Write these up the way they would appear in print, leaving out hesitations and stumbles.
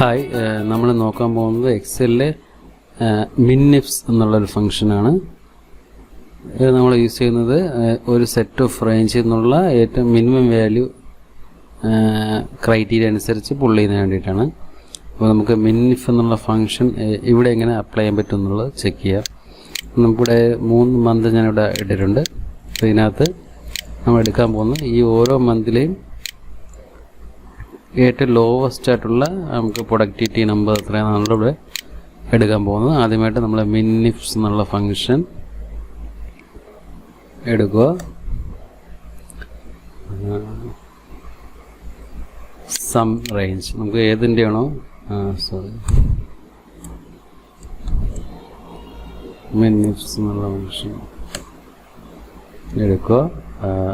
Hi, നമ്മൾ നോക്കാൻ പോകുന്നത് എക്സലിലെ മിന്നിഫ്സ് എന്നുള്ളൊരു ഫംഗ്ഷനാണ്. ഇത് നമ്മൾ യൂസ് ചെയ്യുന്നത് ഒരു സെറ്റ് ഓഫ് റേഞ്ചിൽ നിന്നുള്ള ഏറ്റവും മിനിമം വാല്യൂ ക്രൈറ്റീരിയ അനുസരിച്ച് പുള്ള് ചെയ്യുന്നതിന് വേണ്ടിയിട്ടാണ്. അപ്പോൾ നമുക്ക് മിന്നിഫ് എന്നുള്ള ഫംഗ്ഷൻ ഇവിടെ എങ്ങനെ അപ്ലൈ ചെയ്യാൻ പറ്റും എന്നുള്ളത് ചെക്ക് ചെയ്യാം. നമുക്കിവിടെ 3 മന്ത് ഞാനിവിടെ ഇട്ടിട്ടുണ്ട്. അപ്പോൾ ഇതിനകത്ത് നമ്മൾ എടുക്കാൻ പോകുന്നത് ഈ ഓരോ മന്തിലെയും ഏറ്റവും ലോവസ്റ്റ് ആയിട്ടുള്ള നമുക്ക് പ്രൊഡക്ടിവിറ്റി നമ്പർ എത്രയാണ് നമ്മളിവിടെ എടുക്കാൻ പോകുന്നത്. ആദ്യമായിട്ട് നമ്മൾ മിന്നിഫ്സ് എന്നുള്ള ഫംഗ്ഷൻ എടുക്കുക. സം റേഞ്ച് നമുക്ക് ഏതിൻ്റെയാണോ മിന്നിഫ്സ് എന്നുള്ള ഫംഗ്ഷൻ എടുക്കുക.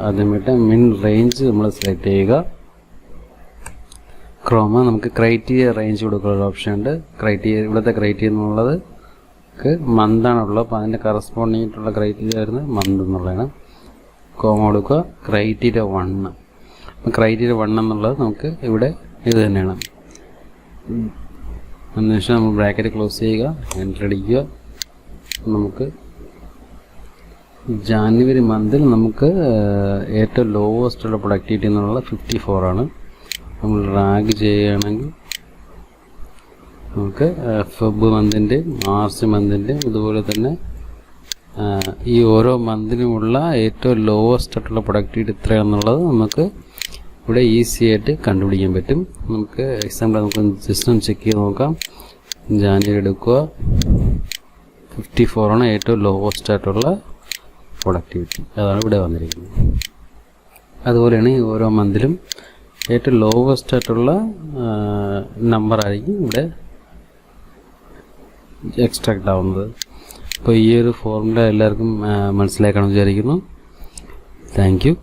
ആദ്യമായിട്ട് മിൻ റേഞ്ച് നമ്മൾ സെലക്ട് ചെയ്യുക. ക്രോമ നമുക്ക് ക്രൈറ്റീരിയ റേഞ്ച് കൊടുക്കാനുള്ള ഓപ്ഷൻ ഉണ്ട്. ക്രൈറ്റീരിയ ഇവിടുത്തെ ക്രൈറ്റീരിയ എന്നുള്ളത് മന്താണുള്ളത്. അപ്പോൾ അതിൻ്റെ കറസ്പോണ്ടിങ് ആയിട്ടുള്ള ക്രൈറ്റീരിയ വരുന്നത് മന്ത് എന്നുള്ളതാണ്. കോമ കൊടുക്കുക. ക്രൈറ്റീരിയ 1. അപ്പം ക്രൈറ്റീരിയ 1 എന്നുള്ളത് നമുക്ക് ഇവിടെ ഇത് തന്നെയാണ്. അതിനുശേഷം നമ്മൾ ബ്രാക്കറ്റ് ക്ലോസ് ചെയ്യുക, എൻ്റർ അടിക്കുക. നമുക്ക് ജാനുവരി മന്തിൽ നമുക്ക് ഏറ്റവും ലോവസ്റ്റുള്ള പ്രൊഡക്ടിവിറ്റി എന്നുള്ളത് 54 ആണ്. നമ്മൾ റാഗ് ചെയ്യുകയാണെങ്കിൽ നമുക്ക് ഫെബ് മന്തിൻ്റെ, മാർച്ച് മന്തിൻ്റെ, ഇതുപോലെ തന്നെ ഈ ഓരോ മന്തിനുമുള്ള ഏറ്റവും ലോവസ്റ്റ് ആയിട്ടുള്ള പ്രൊഡക്ടിവിറ്റി എത്രയാണെന്നുള്ളത് നമുക്ക് ഇവിടെ ഈസി ആയിട്ട് കണ്ടുപിടിക്കാൻ പറ്റും. നമുക്ക് എക്സാമ്പിൾ നമുക്ക് ജസ്റ്റ് ഒന്ന് ചെക്ക് ചെയ്ത് നോക്കാം. ജാനുവരി എടുക്കുക. 54 ആണ് ഏറ്റവും ലോവസ്റ്റ് ആയിട്ടുള്ള പ്രൊഡക്ടിവിറ്റി. അതാണ് ഇവിടെ വന്നിരിക്കുന്നത്. അതുപോലെയാണ് ഈ ഓരോ മന്തിലും ഏറ്റവും ലോവസ്റ്റ് ആയിട്ടുള്ള നമ്പർ ആയിരിക്കും ഇവിടെ എക്സ്ട്രാക്ട് ആവുന്നത്. അപ്പോൾ ഈ ഒരു ഫോർമുല എല്ലാവർക്കും മനസ്സിലാക്കണമെന്ന് വിചാരിക്കുന്നു. Thank you.